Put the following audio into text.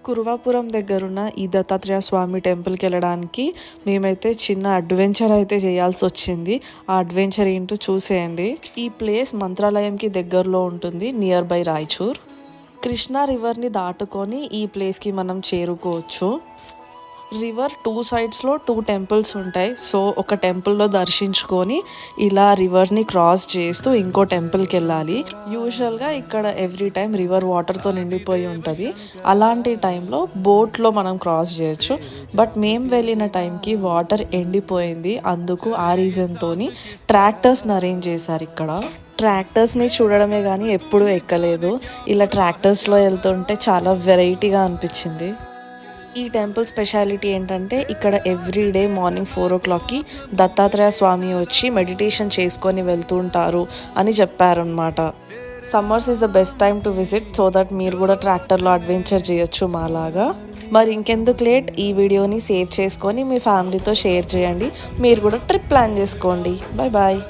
కురువాపురం దగ్గరున్న ఈ దత్తాత్రేయ స్వామి టెంపుల్కి వెళ్ళడానికి మేమైతే చిన్న అడ్వెంచర్ అయితే చేయాల్సి వచ్చింది. ఆ అడ్వెంచర్ ఏంటో చూసేయండి. ఈ ప్లేస్ మంత్రాలయంకి దగ్గరలో ఉంటుంది, నియర్ బై రాయచూర్. కృష్ణా రివర్ని దాటుకొని ఈ ప్లేస్కి మనం చేరుకోవచ్చు. రివర్ 2 సైడ్స్లో 2 టెంపుల్స్ ఉంటాయి. సో ఒక టెంపుల్లో దర్శించుకొని ఇలా రివర్ని క్రాస్ చేస్తూ ఇంకో టెంపుల్కి వెళ్ళాలి. యూజువల్గా ఇక్కడ ఎవ్రీ టైం రివర్ వాటర్తో నిండిపోయి ఉంటుంది. అలాంటి టైంలో బోట్లో మనం క్రాస్ చేయొచ్చు. బట్ మేము వెళ్ళిన టైంకి వాటర్ ఎండిపోయింది. అందుకు ఆ రీజన్తో ట్రాక్టర్స్ని అరేంజ్ చేశారు ఇక్కడ. ట్రాక్టర్స్ని చూడడమే కానీ ఎప్పుడూ ఎక్కలేదు. ఇలా ట్రాక్టర్స్లో వెళ్తుంటే చాలా వెరైటీగా అనిపించింది. ఈ టెంపుల్ స్పెషాలిటీ ఏంటంటే ఇక్కడ ఎవ్రీడే మార్నింగ్ 4 o'clockకి దత్తాత్రేయ స్వామి వచ్చి మెడిటేషన్ చేసుకొని వెళ్తూ ఉంటారు అని చెప్పారనమాట. Summers is the best time to visit, so that మీరు కూడా ట్రాక్టర్లో అడ్వెంచర్ చేయొచ్చు మాలాగా. మరి ఇంకెందుకు లేట్, ఈ వీడియోని సేవ్ చేసుకొని మీ ఫ్యామిలీతో షేర్ చేయండి. మీరు కూడా ట్రిప్ ప్లాన్ చేసుకోండి. Bye bye.